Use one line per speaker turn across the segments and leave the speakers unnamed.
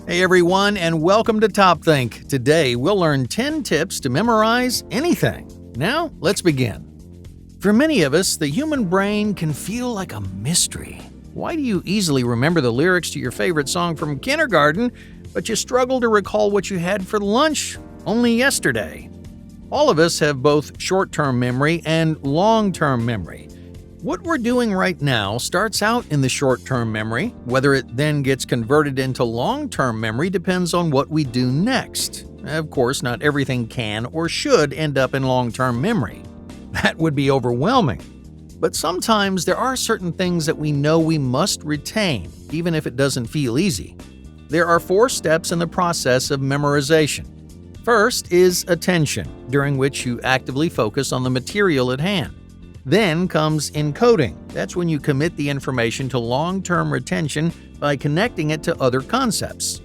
Hey everyone, and welcome to TopThink. Today we'll learn 10 tips to memorize anything. Now, let's begin. For many of us, the human brain can feel like a mystery. Why do you easily remember the lyrics to your favorite song from kindergarten, but you struggle to recall what you had for lunch only yesterday? All of us have both short-term memory and long-term memory. What we're doing right now starts out in the short-term memory. Whether it then gets converted into long-term memory depends on what we do next. Of course, not everything can or should end up in long-term memory. That would be overwhelming. But sometimes there are certain things that we know we must retain, even if it doesn't feel easy. There are 4 steps in the process of memorization. First is attention, during which you actively focus on the material at hand. Then comes encoding. That's when you commit the information to long-term retention by connecting it to other concepts.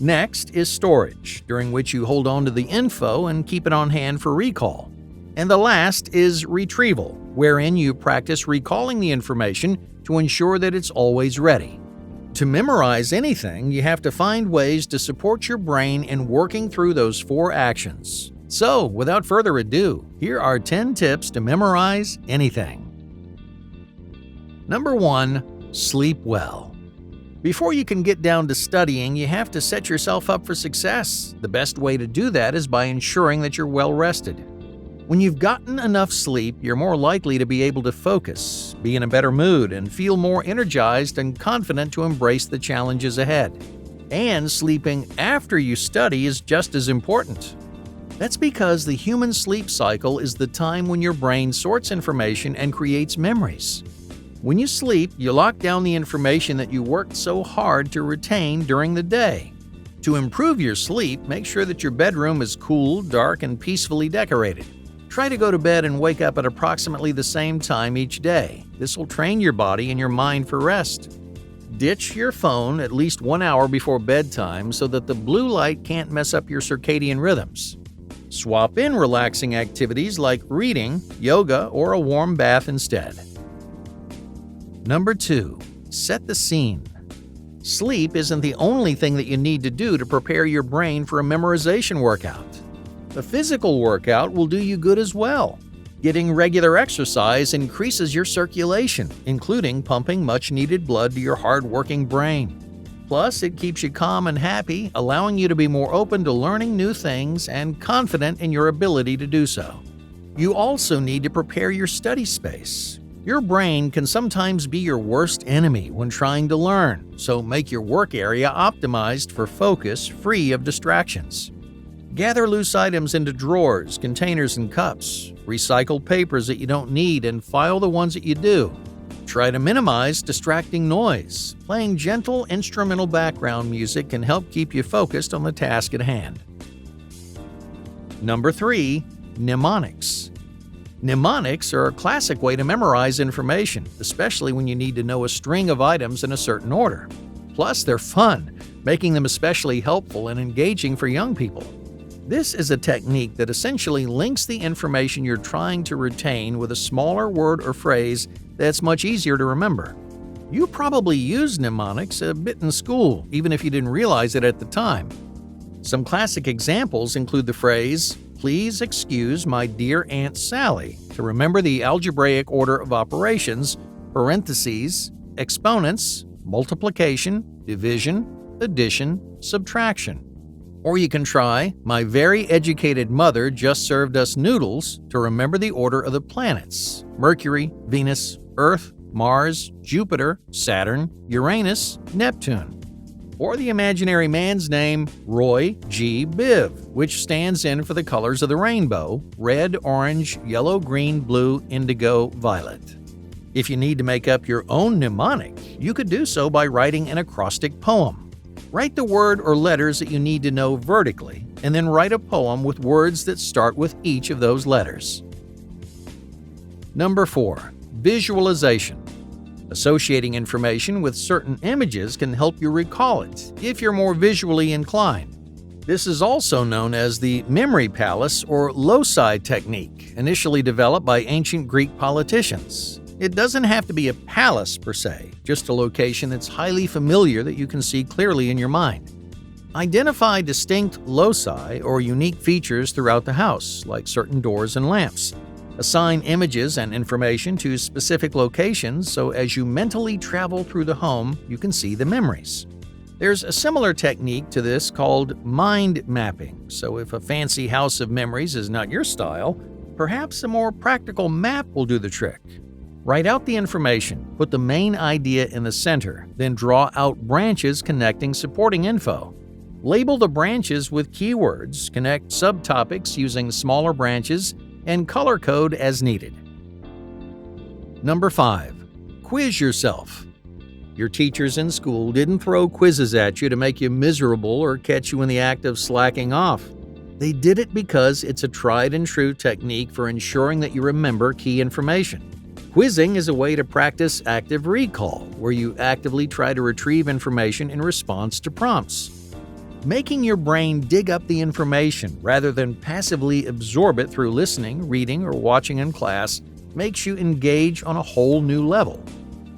Next is storage, during which you hold on to the info and keep it on hand for recall. And the last is retrieval, wherein you practice recalling the information to ensure that it's always ready. To memorize anything, you have to find ways to support your brain in working through those 4 actions. So, without further ado, here are 10 tips to memorize anything. Number 1. Sleep well. Before you can get down to studying, you have to set yourself up for success. The best way to do that is by ensuring that you're well rested. When you've gotten enough sleep, you're more likely to be able to focus, be in a better mood, and feel more energized and confident to embrace the challenges ahead. And sleeping after you study is just as important. That's because the human sleep cycle is the time when your brain sorts information and creates memories. When you sleep, you lock down the information that you worked so hard to retain during the day. To improve your sleep, make sure that your bedroom is cool, dark, and peacefully decorated. Try to go to bed and wake up at approximately the same time each day. This will train your body and your mind for rest. Ditch your phone at least 1 hour before bedtime so that the blue light can't mess up your circadian rhythms. Swap in relaxing activities like reading, yoga, or a warm bath instead. Number 2. Set the scene. Sleep isn't the only thing that you need to do to prepare your brain for a memorization workout. A physical workout will do you good as well. Getting regular exercise increases your circulation, including pumping much-needed blood to your hard-working brain. Plus, it keeps you calm and happy, allowing you to be more open to learning new things and confident in your ability to do so. You also need to prepare your study space. Your brain can sometimes be your worst enemy when trying to learn, so make your work area optimized for focus, free of distractions. Gather loose items into drawers, containers, and cups. Recycle papers that you don't need and file the ones that you do. Try to minimize distracting noise. Playing gentle instrumental background music can help keep you focused on the task at hand. Number 3. Mnemonics. Mnemonics are a classic way to memorize information, especially when you need to know a string of items in a certain order. Plus, they're fun, making them especially helpful and engaging for young people. This is a technique that essentially links the information you're trying to retain with a smaller word or phrase that's much easier to remember. You probably used mnemonics a bit in school, even if you didn't realize it at the time. Some classic examples include the phrase, "Please excuse my dear Aunt Sally," to remember the algebraic order of operations, parentheses, exponents, multiplication, division, addition, subtraction. Or you can try, "My very educated mother just served us noodles," to remember the order of the planets: Mercury, Venus, Earth, Mars, Jupiter, Saturn, Uranus, Neptune. Or the imaginary man's name, Roy G. Biv, which stands in for the colors of the rainbow: red, orange, yellow, green, blue, indigo, violet. If you need to make up your own mnemonic, you could do so by writing an acrostic poem. Write the word or letters that you need to know vertically, and then write a poem with words that start with each of those letters. Number 4. Visualization. Associating information with certain images can help you recall it, if you're more visually inclined. This is also known as the memory palace or loci technique, initially developed by ancient Greek politicians. It doesn't have to be a palace per se, just a location that's highly familiar that you can see clearly in your mind. Identify distinct loci or unique features throughout the house, like certain doors and lamps. Assign images and information to specific locations so as you mentally travel through the home, you can see the memories. There's a similar technique to this called mind mapping, so if a fancy house of memories is not your style, perhaps a more practical map will do the trick. Write out the information, put the main idea in the center, then draw out branches connecting supporting info. Label the branches with keywords, connect subtopics using smaller branches, and color code as needed. Number 5. Quiz yourself. Your teachers in school didn't throw quizzes at you to make you miserable or catch you in the act of slacking off. They did it because it's a tried and true technique for ensuring that you remember key information. Quizzing is a way to practice active recall, where you actively try to retrieve information in response to prompts. Making your brain dig up the information rather than passively absorb it through listening, reading, or watching in class makes you engage on a whole new level.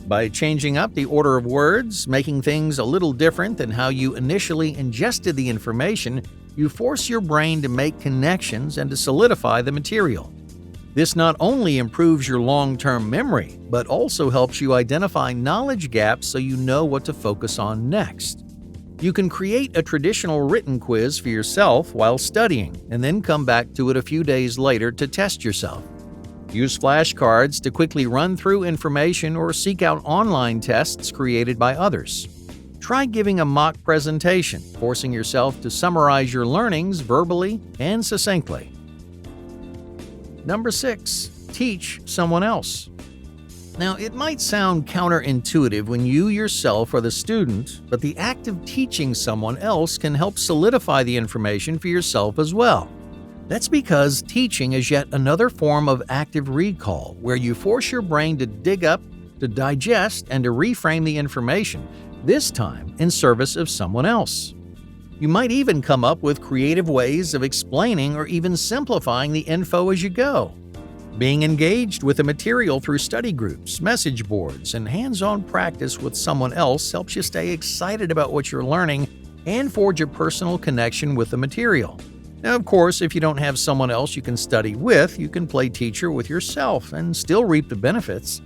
By changing up the order of words, making things a little different than how you initially ingested the information, you force your brain to make connections and to solidify the material. This not only improves your long-term memory, but also helps you identify knowledge gaps so you know what to focus on next. You can create a traditional written quiz for yourself while studying, and then come back to it a few days later to test yourself. Use flashcards to quickly run through information or seek out online tests created by others. Try giving a mock presentation, forcing yourself to summarize your learnings verbally and succinctly. Number 6. Teach someone else. Now, it might sound counterintuitive when you yourself are the student, but the act of teaching someone else can help solidify the information for yourself as well. That's because teaching is yet another form of active recall, where you force your brain to dig up, to digest, and to reframe the information, this time in service of someone else. You might even come up with creative ways of explaining or even simplifying the info as you go. Being engaged with the material through study groups, message boards, and hands-on practice with someone else helps you stay excited about what you're learning and forge a personal connection with the material. Now, of course, if you don't have someone else you can study with, you can play teacher with yourself and still reap the benefits.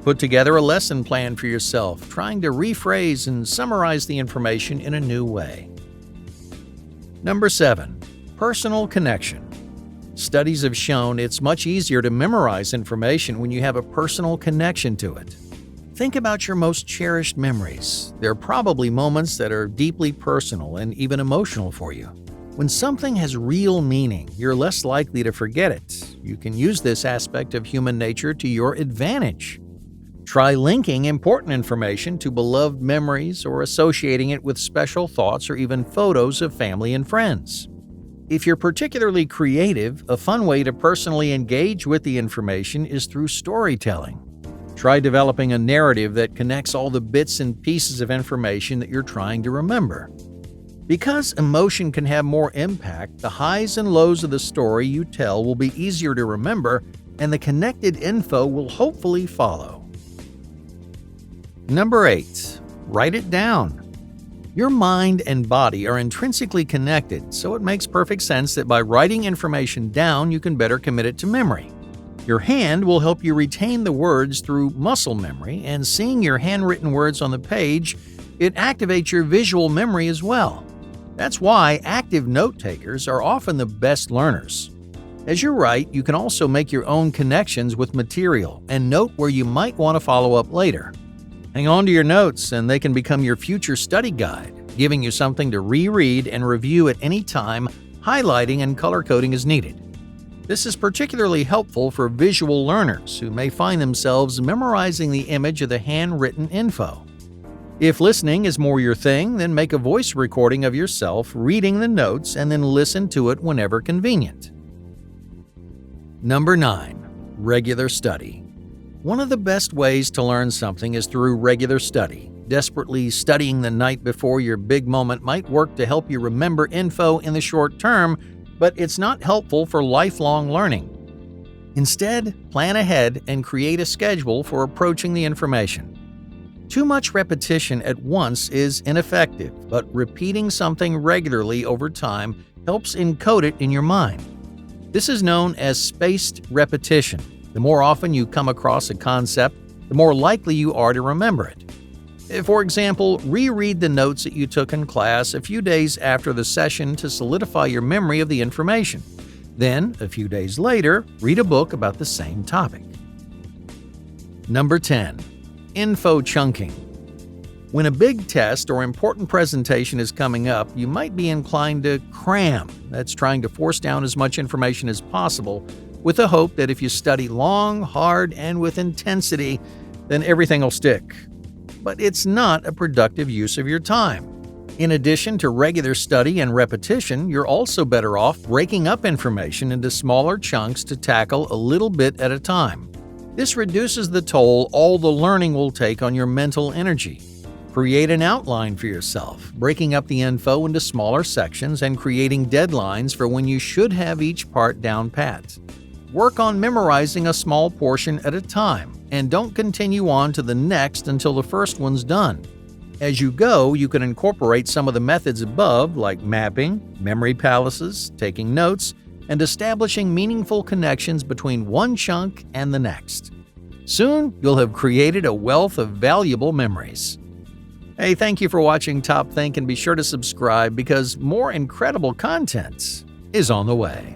Put together a lesson plan for yourself, trying to rephrase and summarize the information in a new way. Number 7. Personal connection. Studies have shown it's much easier to memorize information when you have a personal connection to it. Think about your most cherished memories. There are probably moments that are deeply personal and even emotional for you. When something has real meaning, you're less likely to forget it. You can use this aspect of human nature to your advantage. Try linking important information to beloved memories or associating it with special thoughts or even photos of family and friends. If you're particularly creative, a fun way to personally engage with the information is through storytelling. Try developing a narrative that connects all the bits and pieces of information that you're trying to remember. Because emotion can have more impact, the highs and lows of the story you tell will be easier to remember, and the connected info will hopefully follow. Number 8. Write it down. Your mind and body are intrinsically connected, so it makes perfect sense that by writing information down, you can better commit it to memory. Your hand will help you retain the words through muscle memory, and seeing your handwritten words on the page, it activates your visual memory as well. That's why active note-takers are often the best learners. As you write, you can also make your own connections with material and note where you might want to follow up later. Hang on to your notes, and they can become your future study guide, giving you something to reread and review at any time, highlighting and color-coding as needed. This is particularly helpful for visual learners who may find themselves memorizing the image of the handwritten info. If listening is more your thing, then make a voice recording of yourself reading the notes and then listen to it whenever convenient. Number 9. Regular study. One of the best ways to learn something is through regular study. Desperately studying the night before your big moment might work to help you remember info in the short term, but it's not helpful for lifelong learning. Instead, plan ahead and create a schedule for approaching the information. Too much repetition at once is ineffective, but repeating something regularly over time helps encode it in your mind. This is known as spaced repetition. The more often you come across a concept, the more likely you are to remember it. For example, reread the notes that you took in class a few days after the session to solidify your memory of the information. Then, a few days later, read a book about the same topic. Number 10. Info chunking. When a big test or important presentation is coming up, you might be inclined to cram. That's trying to force down as much information as possible with the hope that if you study long, hard, and with intensity, then everything will stick. But it's not a productive use of your time. In addition to regular study and repetition, you're also better off breaking up information into smaller chunks to tackle a little bit at a time. This reduces the toll all the learning will take on your mental energy. Create an outline for yourself, breaking up the info into smaller sections and creating deadlines for when you should have each part down pat. Work on memorizing a small portion at a time, and don't continue on to the next until the first one's done. As you go, you can incorporate some of the methods above, like mapping, memory palaces, taking notes, and establishing meaningful connections between one chunk and the next. Soon, you'll have created a wealth of valuable memories. Hey, thank you for watching TopThink, and be sure to subscribe because more incredible content is on the way.